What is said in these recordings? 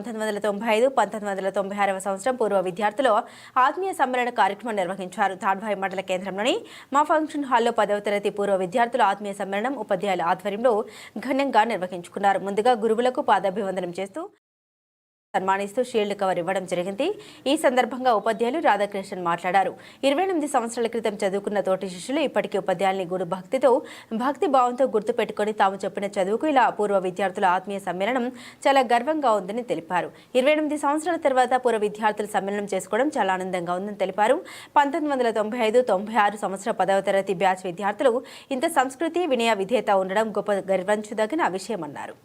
1995-1996వ సంవత్సరం పూర్వ విద్యార్థులు ఆత్మీయ సమ్మేళన కార్యక్రమం నిర్వహించారు. తాడ్వాయి మండల కేంద్రంలోని మా ఫంక్షన్ హాల్లో 10వ తరగతి పూర్వ విద్యార్థుల ఆత్మీయ సమ్మేళనం ఉపాధ్యాయుల ఆధ్వర్యంలో ఘనంగా నిర్వహించుకున్నారు. ముందుగా గురువులకు పాదాభివందనం చేస్తూ సన్మానిస్తూ షీల్డ్ కవర్ ఇవ్వడం జరిగింది. ఈ సందర్భంగా ఉపాధ్యాయులు రాధాకృష్ణన్ మాట్లాడారు. 28 సంవత్సరాల క్రితం చదువుకున్న తోటి శిష్యులు ఇప్పటికీ ఉపాధ్యాయుల్ని గురు భక్తి భావంతో గుర్తుపెట్టుకుని తాము చెప్పిన చదువుకు ఇలా పూర్వ విద్యార్థుల ఆత్మీయ సమ్మేళనం చాలా గర్వంగా ఉందని తెలిపారు. 28 సంవత్సరాల తర్వాత పూర్వ విద్యార్థుల సమ్మేళనం చేసుకోవడం చాలా ఆనందంగా ఉందని తెలిపారు. 1995-96 సంవత్సరం 10వ తరగతి బ్యాచ్ విద్యార్థులు ఇంత సంస్కృతి వినయ విధేయత ఉండడం గొప్ప గర్వించదగిన విషయమన్నారు.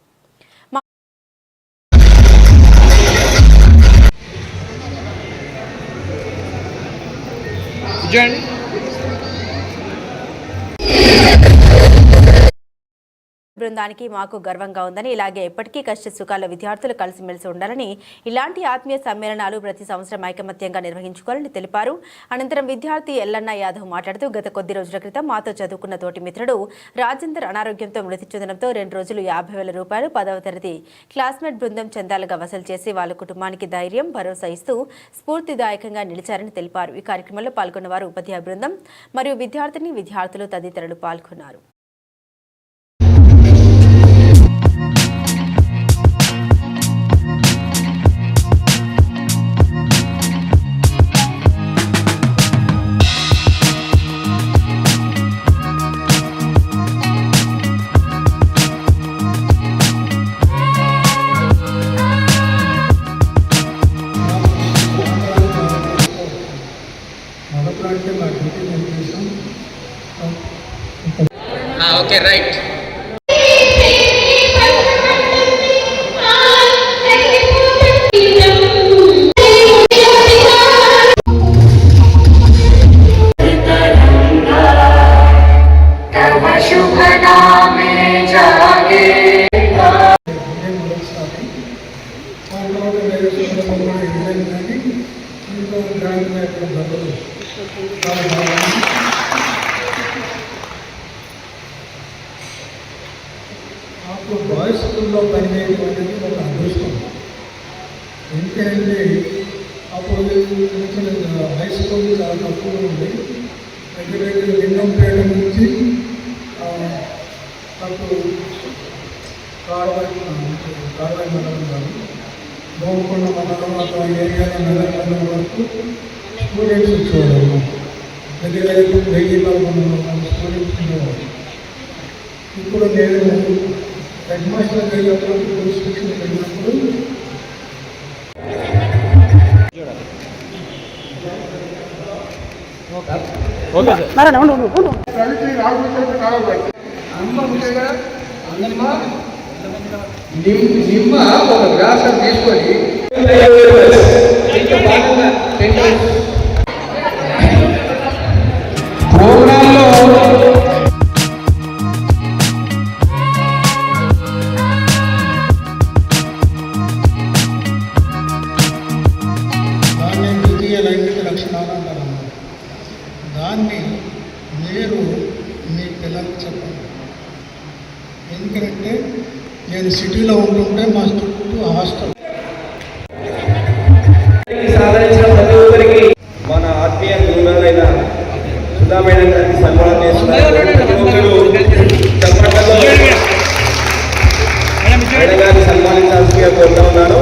బృందానికి మాకు గర్వంగా ఉందని, ఇలాగే ఎప్పటికీ కష్ట సుఖాల విద్యార్థులు కలిసిమెలిసి ఉండాలని, ఇలాంటి ఆత్మీయ సమ్మేళనాలు ప్రతి సంవత్సరం ఐకమత్యంగా నిర్వహించుకోవాలని తెలిపారు. అనంతరం విద్యార్థి ఎల్లన్న యాదవ్ మాట్లాడుతూ గత కొద్ది రోజుల క్రితం మాతో చదువుకున్న తోటి మిత్రుడు రాజేందర్ అనారోగ్యంతో మృతి చెందడంతో 2 రోజులు 50,000 రూపాయలు 10వ తరగతి క్లాస్మేట్ బృందం చందాలుగా వసూలు చేసి వాళ్ళ కుటుంబానికి ధైర్యం భరోసా ఇస్తూ స్ఫూర్తిదాయకంగా నిలిచారని తెలిపారు. ఈ కార్యక్రమంలో పాల్గొన్న వారు ఉపాధ్యాయ బృందం మరియు విద్యార్థులు తదితరులు పాల్గొన్నారు. Okay, right. బాయ్స్ స్కూల్లో పనిచేయడం అనేది ఒక అదృష్టం. ఎందుకంటే అప్పుడు హై స్కూల్ చాలా తక్కువ ఉంది. దగ్గర లింగంపేట నుంచి అప్పుడు కాడవాయి మండలం కాదు, గోల్కొండ మండలం అట్లా ఏరియా మండలం వరకు స్టూడెంట్స్ వచ్చేవారు. దగ్గర 1000-1100 స్టూడెంట్స్ ఉండేవారు. ఇప్పుడు నేను హెడ్ మాస్టర్ వెళ్ళినప్పుడు ఇన్స్టిట్యూషన్ వెళ్ళినప్పుడు నిమ్మ ఒక గ్లాసం తీసుకొని ప్రోగ్రాంలో లైంగిక లక్షణాలు అంటారు. దాన్ని మీరు మీ పిల్లలకు చెప్పండి. ఎందుకంటే నేను సిటీలో ఉంటుంటే మా చుట్టూ హాస్టల్. సాధించిన ప్రతి ఒక్కరికి మన ఆత్మీయ గురువులైన సుధా మేడం గారికి సన్మానం చేస్తున్నారు. మేడం గారిని సన్మానించాల్సిందిగా కోరుతా ఉన్నాను.